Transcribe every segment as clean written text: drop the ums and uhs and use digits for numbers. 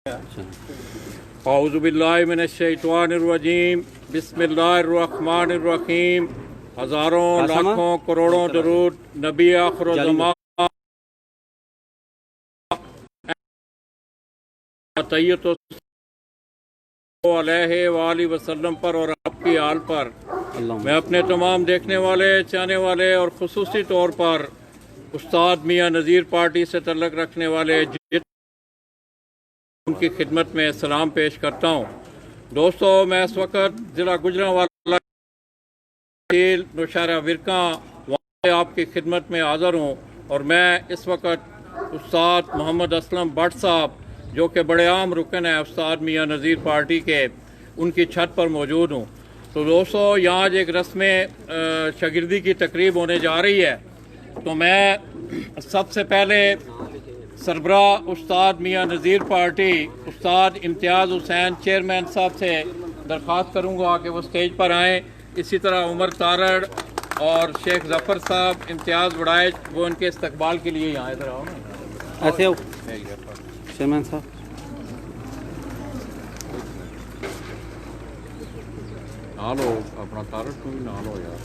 औज़ु बिल्लाहि मिनश्शैतानिर्रजीम बिस्मिल्लाहिर्रहमानिर्रहीम। हज़ारों लाखों करोड़ों दरूद नबी आखिर ज़मान अलैहि वसल्लम पर और आपकी आल पर। मैं अपने तमाम देखने वाले, चाहने वाले और खुसूसी तौर पर उस्ताद मियाँ नज़ीर पार्टी से तल्लुक़ रखने वाले उनकी खिदमत में सलाम पेश करता हूँ। दोस्तों, मैं इस वक्त ज़िला गुजरांवाला नौशहरा विरका आपकी खिदमत में हाज़िर हूँ और मैं इस वक्त उस्ताद मोहम्मद असलम भट्ट साहब जो कि बड़े आम रुकन है उस्ताद मियाँ नज़ीर पार्टी के, उनकी छत पर मौजूद हूँ। तो दोस्तों, यहाँ आज एक रस्म शागिर्दी की तकरीब होने जा रही है। तो मैं सबसे पहले सरबरा उस्ताद मियाँ नज़ीर पार्टी उस्ताद इम्तियाज़ हुसैन चेयरमैन साहब से दरख्वास्त करूँगा कि वो स्टेज पर आएँ। इसी तरह उमर तारड़ और शेख ज़फ़र साहब, इम्तियाज़ वड़ाइज, वो उनके इस्तकबाल के लिए यहाँ इधर आओ ना। ऐसे चेयरमैन साहब, ना लो अपना तारड़ को भी ना लो यार।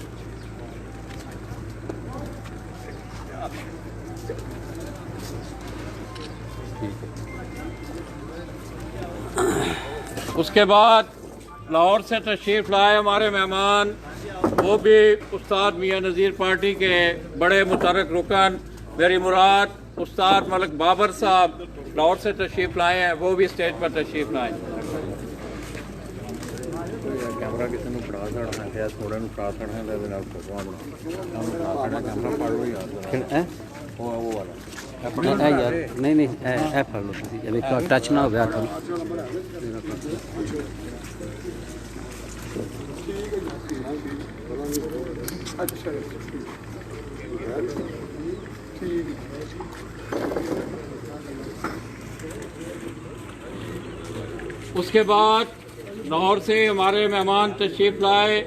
उसके बाद लाहौर से तशरीफ़ लाए हमारे मेहमान, वो भी उस्ताद मियाँ नज़ीर पार्टी के बड़े मुतरक रुकन, मेरी मुराद उस्ताद मलिक बाबर साहब लाहौर से तशरीफ़ लाए हैं। वो भी स्टेज पर तशरीफ़ लाए। कैमरा किसी ने फड़ा छड़ना है, थोड़े ਨੂੰ ਫੜਾ ਛੜਨਾ ਹੈ, लेकिन आप फोटो बना कैमरा पड़ लो यार। वो वाला यार नहीं ए फड़ लो जब एक टच ना हो गया था। उसके बाद लाहौर से हमारे मेहमान तशरीफ़ लाए,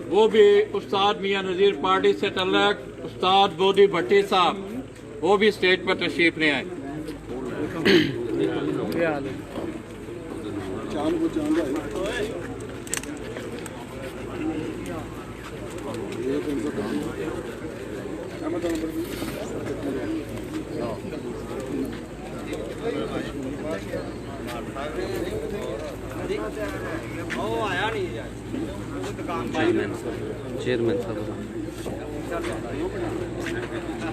वो भी उस्ताद मियाँ नज़ीर पार्टी से तल्लुक़ उस्ताद बोधी भट्टी साहब, वो भी स्टेज पर तशरीफ़ ले आए। चेयरमैन साहब,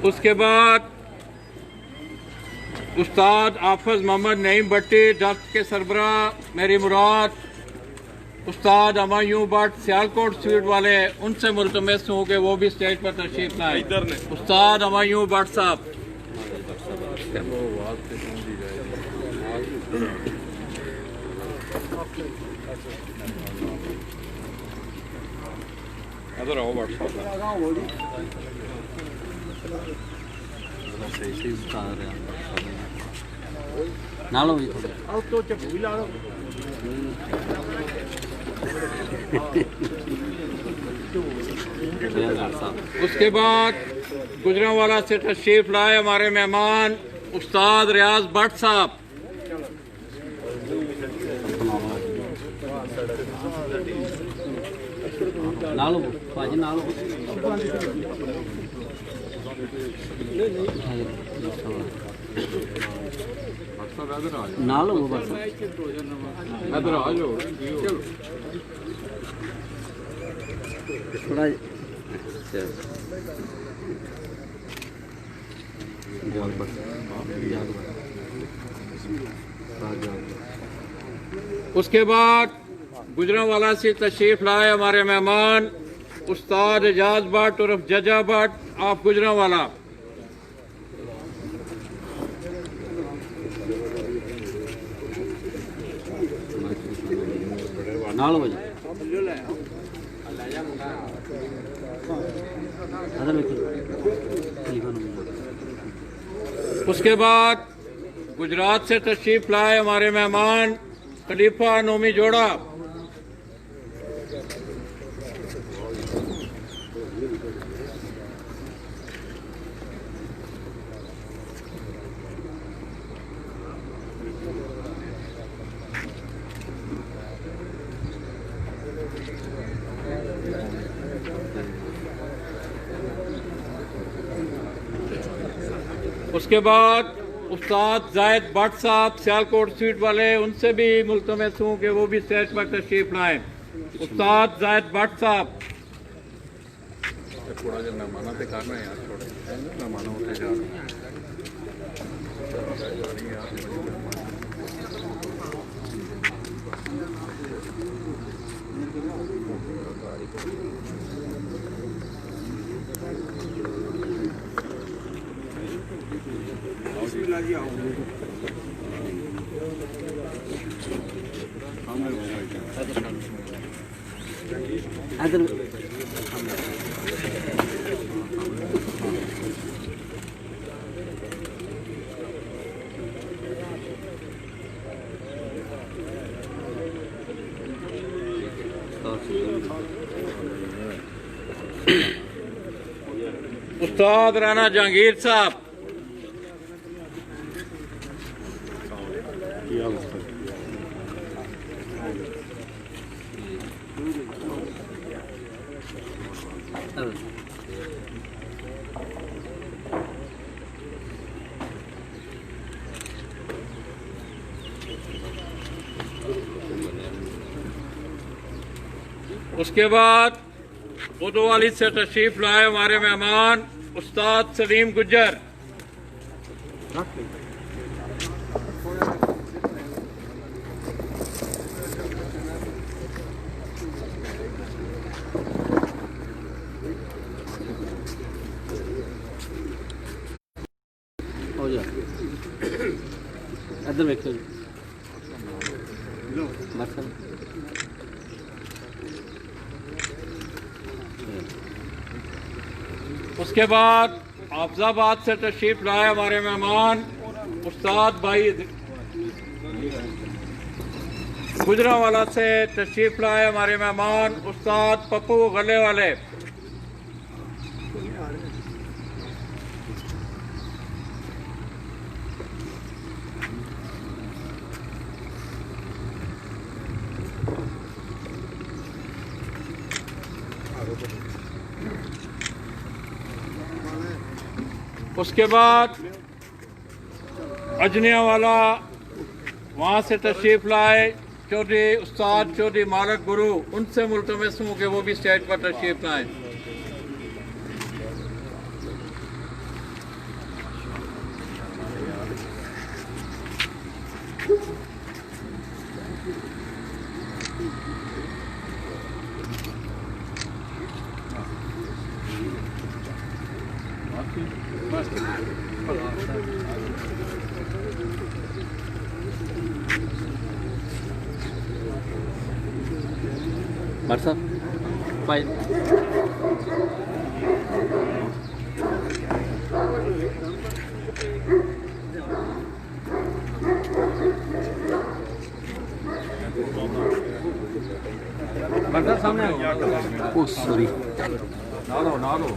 उसके बाद उस्ताद हाफिज़ मोहम्मद नईम भट्टी दफ्त के सरबरा, मेरी मुराद उस्ताद हुमायूं भट्ट सियालकोट स्वीट वाले, उनसे मुल्तमस हूँ कि वो भी स्टेज पर तशरीफ़ लाए। उस्ताद हुमायूं भट्ट साहब। इधर आओ भट्ट साहब। ना लो उसके बाद गुजरांवाला से तशरीफ़ लाए हमारे मेहमान उस्ताद रियाज भट्ट साहब। ना लो पाजी, ना लो ना लो वो बस इधर आ जाओ। थोड़ा उसके बाद गुजरांवाला से तशरीफ़ लाए हमारे मेहमान उस्ताद एजाज भट्ट उर्फ जजा भट्ट, आप गुजरांवाला। ना लो भाई, उसके बाद गुजरात से तशरीफ़ लाए हमारे मेहमान खलीफा नोमी जोड़ा। उसके बाद उस्ताद जायद भट्ट साहब सियालकोट स्वीट वाले, उनसे भी मुल्तमस हूँ कि वो भी स्टेज पर तशरीफ लाएं। उस्ताद जायद भट्ट साहब। थोड़ा जहा मेहमाना तो करना यार, थोड़े मेहमान होते जा इधर उस्ताद राना जहांगीर साहब। उसके बाद उदवाली से तशरीफ लाए हमारे मेहमान उस्ताद सलीम गुज्जर। हो जा इधर देखो बस। उसके बाद हाफिजाबाद से तशरीफ लाए हमारे मेहमान उस्ताद भाई गुजरांवाला से तशरीफ लाए हमारे मेहमान उस्ताद पप्पू गले वाले। उसके बाद अजनियावाला वहाँ से तशरीफ लाए चौधरी उस्ताद चौधरी मालक गुरु, उनसे मुल्तमस हूँ कि वो भी स्टेज पर तशरीफ लाएं। Marsa, bye. बर्गर सामने Oh, sorry. ना लो।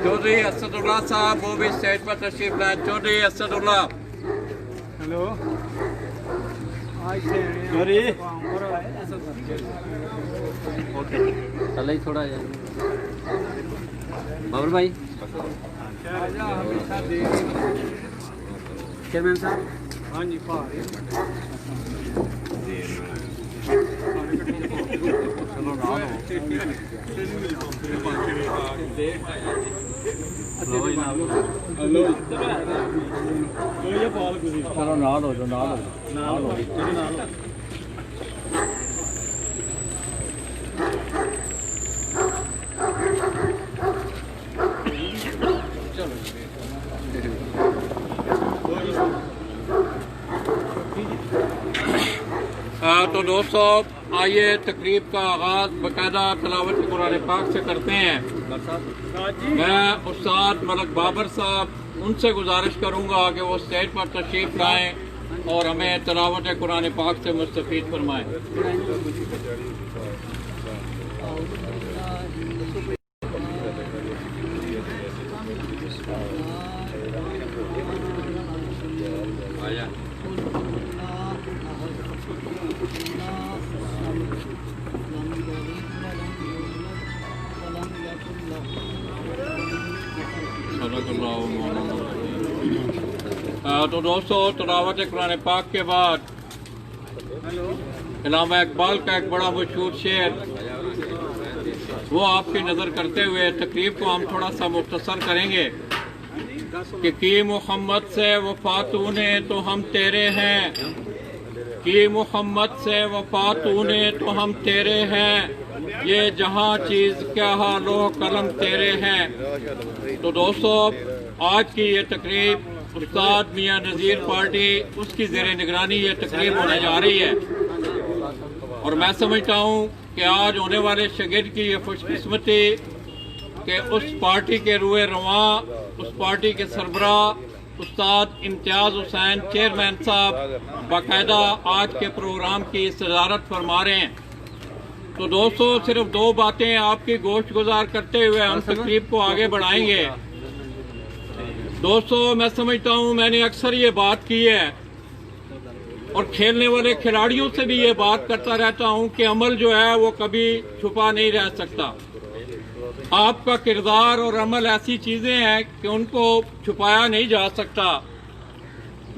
चौधरी असदुल्ला साहब वो भी स्टेज पर तशरीफ लाए। चौधरी असदुल्ला। हेलो चल ही थोड़ा यार बाबर भाई। चेयरमैन साहब। हाँ जी चलो नाल हो जाओ। तो दोस्तों आइए तकरीब का आगाज़ बाकायदा तलावत कुरान पाक से करते हैं। मैं उस्ताद मलक बाबर साहब उनसे गुजारिश करूंगा कि वो स्टेज पर तशरीफ़ लाएं और हमें तलावत कुरान पाक से मुस्तफ़ीद फरमाएं। तो दोस्तों, तलावत कुरान पाक के बाद इल्लामा इकबाल का एक बड़ा मशहूर शेर वो आपकी नज़र करते हुए तकरीब को हम थोड़ा सा मुख्तसर करेंगे कि की मोहम्मद से वफा तूने तो हम तेरे हैं, की मोहम्मद से वफा तूने तो हम तेरे हैं, ये जहाँ चीज़ क्या लो कलम तेरे हैं। तो दोस्तों, आज की ये तकरीब उस्ताद मियाँ नज़ीर पार्टी उसकी ज़ेरे निगरानी ये तकरीब होने जा रही है और मैं समझता हूँ कि आज होने वाले शागिर्द की ये खुशकिस्मती कि उस पार्टी के रुए रवां, उस पार्टी के सरबरा उस्ताद इम्तियाज़ हुसैन चेयरमैन साहब बाकायदा आज के प्रोग्राम की सदारत फरमा रहे हैं। तो दोस्तों, सिर्फ दो बातें आपकी गोश्त गुजार करते हुए हम तकरीब को आगे बढ़ाएंगे। दोस्तों, मैं समझता हूँ मैंने अक्सर ये बात की है और खेलने वाले खिलाड़ियों से भी ये बात करता रहता हूँ कि अमल जो है वो कभी छुपा नहीं रह सकता। आपका किरदार और अमल ऐसी चीज़ें हैं कि उनको छुपाया नहीं जा सकता।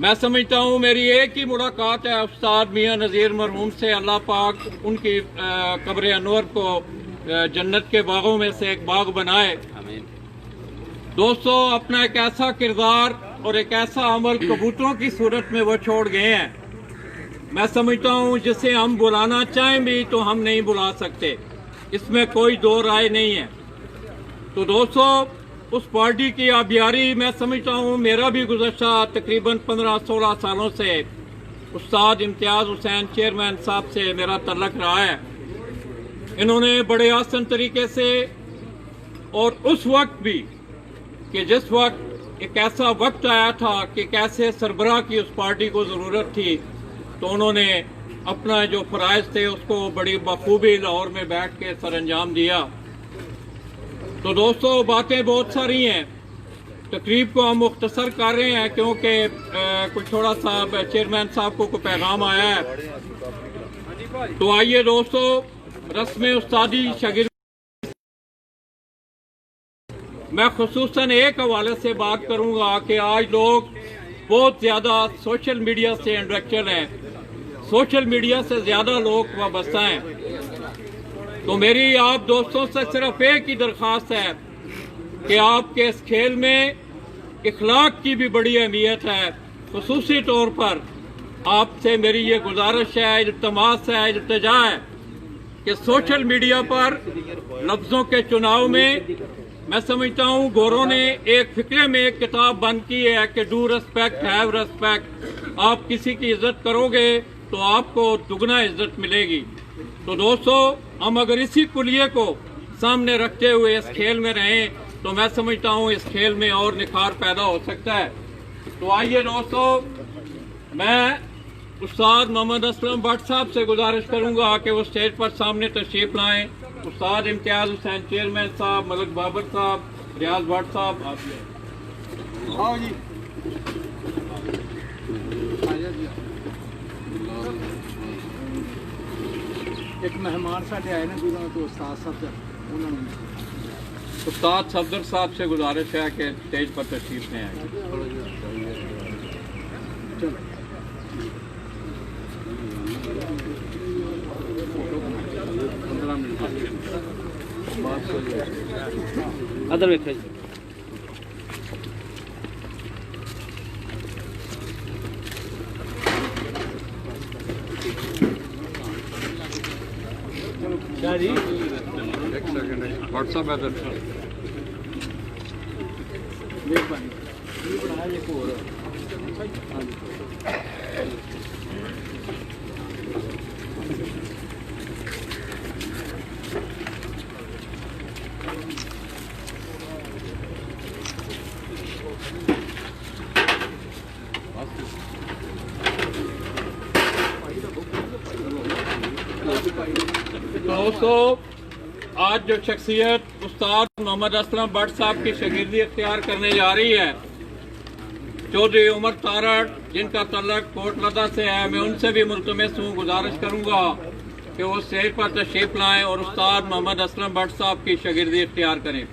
मैं समझता हूँ मेरी एक ही मुलाकात है उस्ताद मियाँ नज़ीर मरहूम से, अल्लाह पाक उनकी कब्र अनवर को जन्नत के बागों में से एक बाग बनाए। दोस्तों, अपना एक ऐसा किरदार और एक ऐसा अमल कबूतरों की सूरत में वो छोड़ गए हैं। मैं समझता हूँ जिसे हम बुलाना चाहें भी तो हम नहीं बुला सकते, इसमें कोई दो राय नहीं है। तो दोस्तों, उस पार्टी की आबियारी मैं समझता हूँ मेरा भी गुज़श्ता तकरीबन 15-16 सालों से उस्ताद इम्तियाज़ हुसैन चेयरमैन साहब से मेरा तल्लक रहा है। इन्होंने बड़े आसान तरीके से और उस वक्त भी कि जिस वक्त एक ऐसा वक्त आया था कि कैसे सरबराह की उस पार्टी को ज़रूरत थी, तो उन्होंने अपना जो फ़राइज़ थे उसको बड़ी बखूबी लाहौर में बैठ के सरअंजाम दिया। तो दोस्तों, बातें बहुत सारी हैं, तकरीब को हम मुख्तसर कर रहे हैं क्योंकि कुछ थोड़ा सा चेयरमैन साहब को पैगाम आया है। तो आइए दोस्तों, रस्म उस्तादी शागिर्द मैं खुसूसन एक हवाले से बात करूंगा कि आज लोग बहुत ज़्यादा सोशल मीडिया से इंटरेक्चुअल हैं, सोशल मीडिया से ज़्यादा लोग वाबस्ता हैं। तो मेरी आप दोस्तों से सिर्फ एक ही दरख्वास्त है कि आपके इस खेल में इखलाक की भी बड़ी अहमियत है। खुसूसी तौर पर आपसे मेरी ये गुजारिश है, इल्तमास है, इल्तिजा है कि सोशल मीडिया पर लफ्ज़ों के चुनाव में मैं समझता हूँ गोरों ने एक फिक्रे में एक किताब बंद की है कि डू रेस्पेक्ट हैव रेस्पेक्ट। आप किसी की इज्जत करोगे तो आपको दुगना इज्जत मिलेगी। तो दोस्तों, हम अगर इसी कुलिये को सामने रखते हुए इस खेल में रहें तो मैं समझता हूँ इस खेल में और निखार पैदा हो सकता है। तो आइए दोस्तों, मैं उस्ताद मोहम्मद असलम भट्ट साहब से गुजारिश करूँगा कि वो स्टेज पर सामने तशरीफ़ लाएँ। उस्ताद इम्तियाज़ हुसैन चेयरमैन साहब, मलक बाबर साहब, रियाज भट्ट साहब, आप आओ जी। एक मेहमान साढ़े आए ना दूर तो उस्ताद साहब उन्होंने उस्ताद सफदर साहब से गुजारिश है कि स्टेज पर तशरीफ़ लें आए। अदर वेख क्या जी? एक सेकंड व्हाट्सएप है दर मेहरबानी ये बनाया ये को दोस्तों, आज जो शख्सियत उस्ताद मोहम्मद असलम भट्ट साहब की शागिर्दी इख्तियार करने जा रही है, चौधरी उमर तारड़, जिनका तल्लक कोटलदा से है, मैं उनसे भी मुल्तमस हूँ, गुजारिश करूँगा कि वो स्टेज पर तशरीफ लाएँ और उस्ताद मोहम्मद असलम भट्ट साहब की शागिर्दी इख्तियार करें।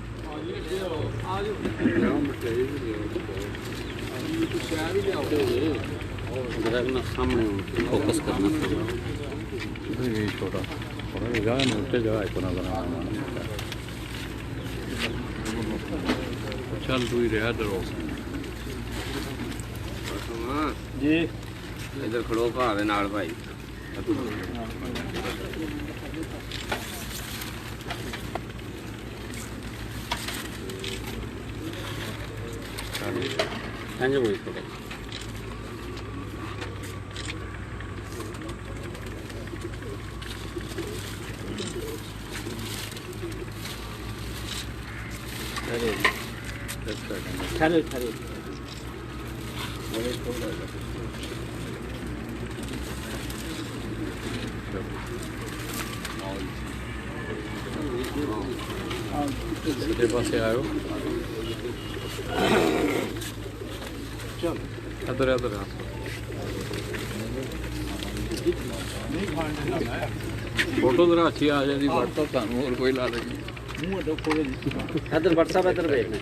सामने फोकस करना छोटा जगह नीचे जगह है कोना बना चल तू ही रहा दरो जी इधर खड़ो भावे नाल भाई संजय भाई थोड़ा ठहरे ठहरे सीधे पास आयो इधर इधर फोटो जरा अच्छी आ जाती व्हाट्सएप थानू और कोई ला देगी इधर व्हाट्सएप इधर देखना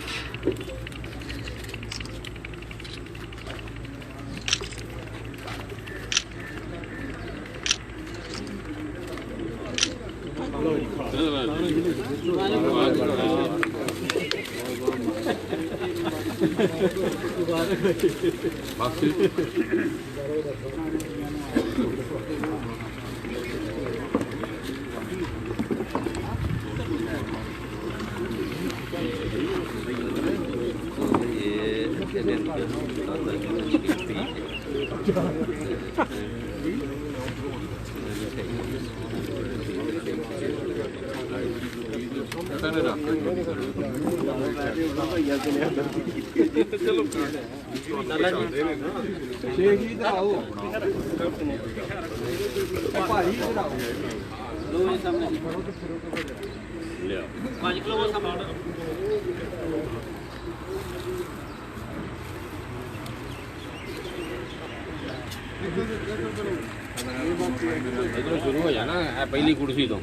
शुरू हो जाना पहली कुर्सी तो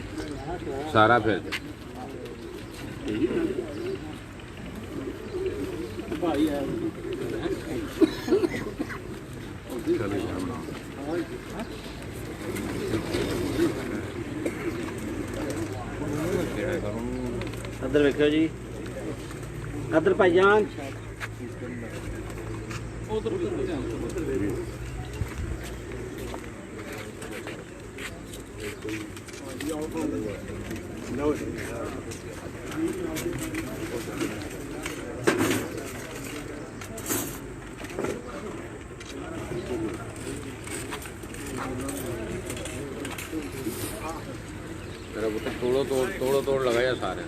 सारा फिर अदर देखो जी अदर भाईजान तोड़ो तोड़ लगाया सारे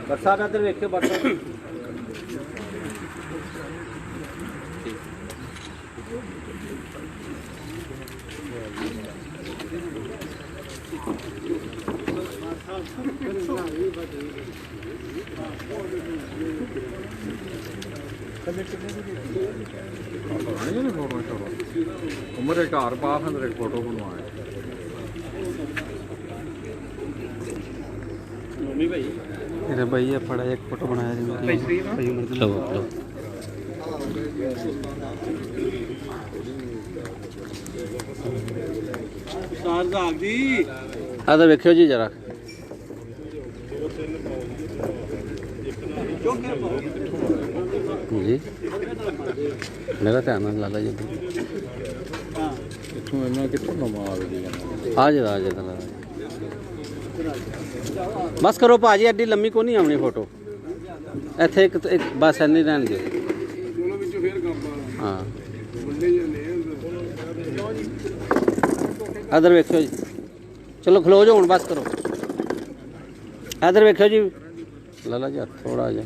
बरसात इधर देखियो बरसात उम्र एक घर पा अंदर एक फोटो बनवाए अरे भैया पड़ा एक फोटो बनाया जी लो लो अदर देखियो जी जरा जी मेरा ध्यान लाला जी इतों इन्ना कितों नमा आ जाए बस करो भाजी एडी लम्मी को नहीं आनी फोटो इत्थे एक बस इन्नी रहन दो हाँ इधर वेखो जी, चलो खलो जाओ हुण, बस करो। इधर वेखो जी, लाला जी थोड़ा जा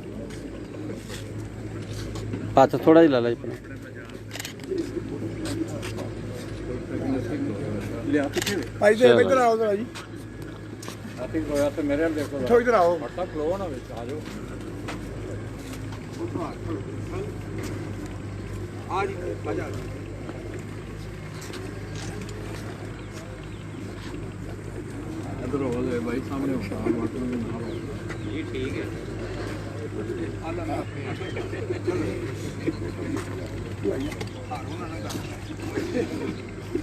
हाथ थोड़ा जी लाला जी अपना। ਭਾਈ ਦੇ ਇੱਧਰ ਆਓ ਜਰਾ ਜੀ, साथी होया तो मेरे वाल देखो ਇੱਥੋਂ ਇੱਧਰ ਆਓ। बड़ा खलो ना विच आ जाओ। ਆ ਜੀ ਆ ਜਾ। इधर हो गए भाई, सामने होगा वाटर में ना हो। जी ठीक है।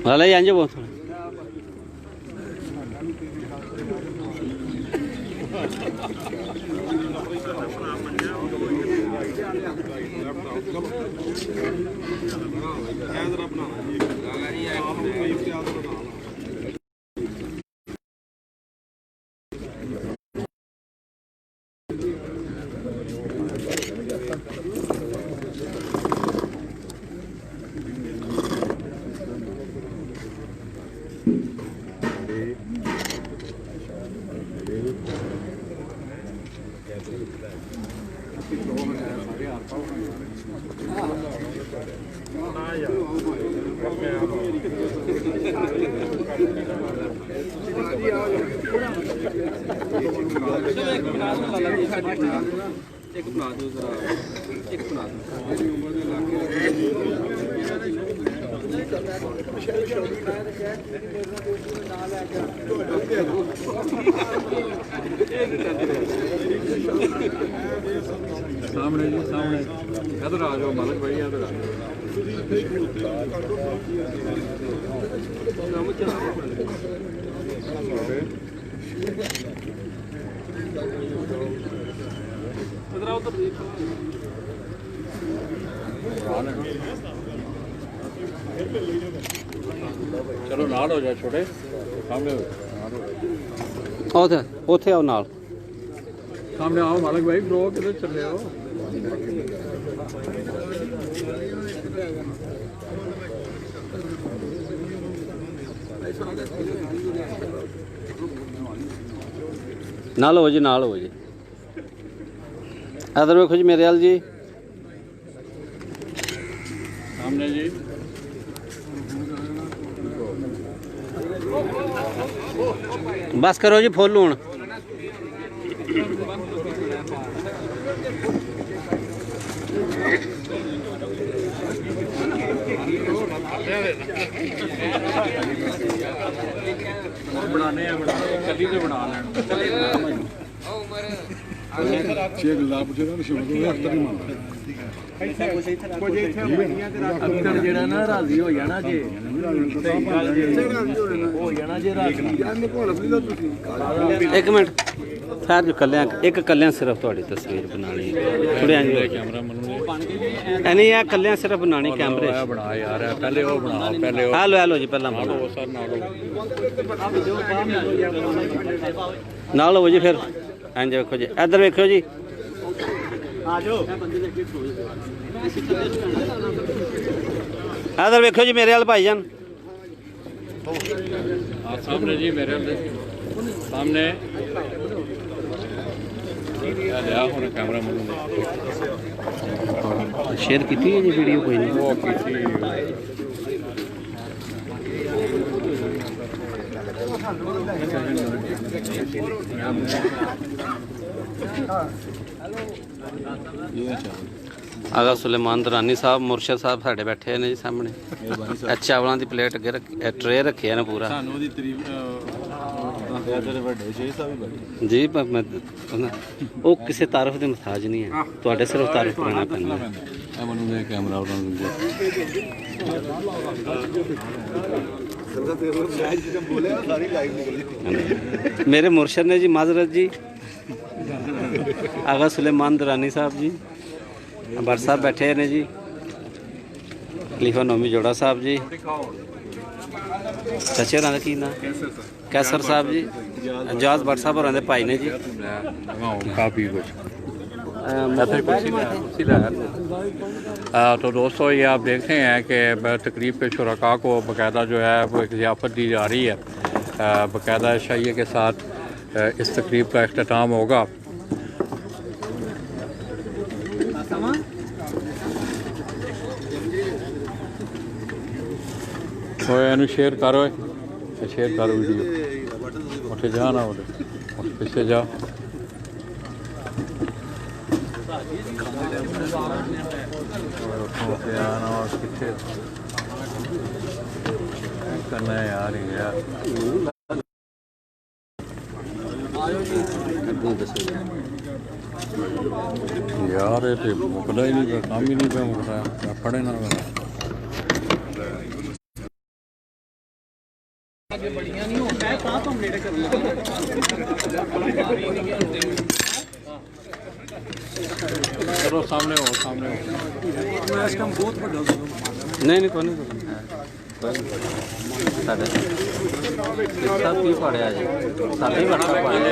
लाला जी आंजे बहुत एक बना दो जरा, एक बना दो। सामने जी सामने, इधर आ जाओ मालिक भाई, इधर आ चलो नाल हो जाए छोटे सामने उथे उथे आओ नाल। सामने आओ मालिक भाई, ब्रो किधर चले हो? नाल हो जी, नाल हो जी। इधर वेखो जी मेरे वाल जी, सामने जी। बस करो जी फुल हुण। बनाने कली तो बना लेना। शेख लाभ जो ना शुरू हो अख्तर ही मानता ਅੰਕਲ ਜਿਹੜਾ ਨਾ ਰਾਜ਼ੀ ਹੋ ਜਾਣਾ ਜੇ ਹੋ ਜਾਣਾ ਜੇ ਰਾਜ਼ੀ। एक मिनट खैर जो कल्याण एक कल्याण सिर्फ थोड़ी तस्वीर बनानी थोड़ी इंज कैमरा मनु नहीं है कल्याण सिर्फ बनानी कैमरे बना यार, पहले वो बना, पहले वो हेलो जी पहला नालो सर नालो। नाल हो जी फिर इंज वेखो जी, इधर वेखो जी। इधर वेखो जी मेरे वाल भाईजान। हाँ सामने जी मेरे सामने लिया हुन कैमरा मनु ने शेयर की थी जी वीडियो कोई नहीं। वो की थी आगा सुलेमान दरानी साहब मुर्शद साहब साढ़े बैठे ने जी सामने। चावलों की प्लेट अगे ट्रे रखे ने पूरा जी। वो किसी तारीफ की मुहताज नहीं है, तो सिर्फ तारीफ करना पैंदा। कैमरा मेरे मुर्शद ने जी माजरत जी, आगा सुलेमान दरानी साहब जी, भट्ट साहब बैठे ने जी, खलीफा नोमी जोड़ा साहब जी, चाचे होर का की ना कैसर साहब जी, एजाज भट्ट साहब होर भाई ने जी। काफी कुछ तो दोस्तों ये आप देखते हैं कि तकरीब पे शुरका को बाकायदा जो है वो एक ज़ियाफ़त दी जा रही है। बाकायदा शाइए के साथ इस तकरीब का अख्ताम होगा। शेयर करो, शेयर करो वीडियो, उठे जा ना पीछे जा। करना है यार यार ये तो मुकदा ही नहीं, काम ही नहीं पे मुकदा, पढ़े ना चलो सामने हो, सामने हो। नहीं कोई नहीं ਸਾਡੇ ਸਭ ਕੀ ਪੜਿਆ ਜੀ ਸਾਡੇ ਬੱਚਾ ਪੜਿਆ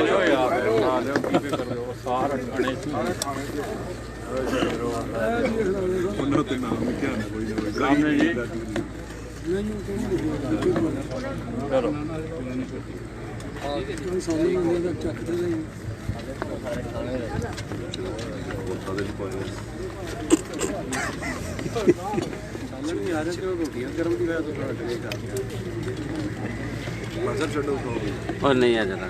ਉਹਨਾਂ ਤੇ ਨਾਮ ਲਿਖਿਆ ਨਾ ਕੋਈ ਸਾਹਮਣੇ ਜੀ ਚਲੋ और नहीं आ जाता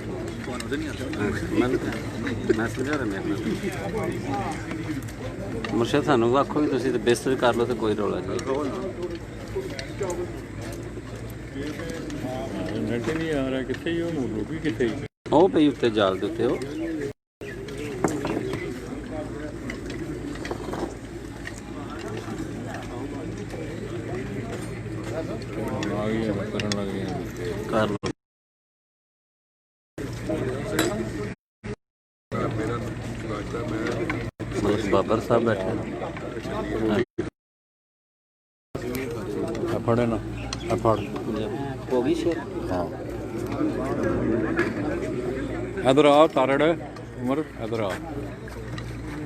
मैं समझा रहा मेरे मुर्शद थानू आखो भी तुम बेस्तर कर लो तो कोई रौला नहीं। नेट नहीं आ रहा कितने ही हो भी कितने ਉਹ ਪਈ ਉੱਤੇ ਜਾਲ ਦੇ ਉੱਤੇ ਉਹ करन लग गए ਕਰ ਲਓ। ਮਲਕ ਬਾਬਰ ਸਾਹਿਬ ਬੈਠੇ पढ़े ना पढ़ ਹੋ ਗਈ ਸ਼ੇਰ। हाँ इधर आओ तारड़ उमर इधर आओ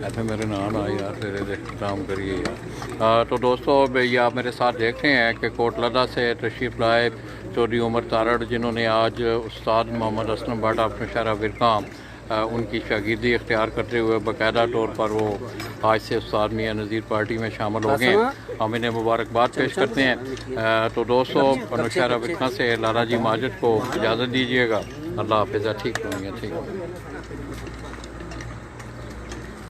ऐसे मेरे नाम आ यार तेरे काम करिए यार। तो दोस्तों ये आप मेरे साथ देख रहे हैं कि कोटलदा से तशरीफ़ लाए चौधरी उमर तारड़ जिन्होंने आज उस्ताद मोहम्मद असलम भट्ट अपने शहर विरकाम उनकी शागिर्दी इख्तियार करते हुए बाकायदा तौर पर वो आज से उस्ताद मियाँ नज़ीर पार्टी में शामिल हो गए हैं। हम इन्हें मुबारकबाद पेश करते हैं। तो दोस्तों नौशहरा विरकाम से लाला जी माजिद को इजाज़त दीजिएगा। अल्लाह हाफ़िज़। ठीक होंगे, ठीक।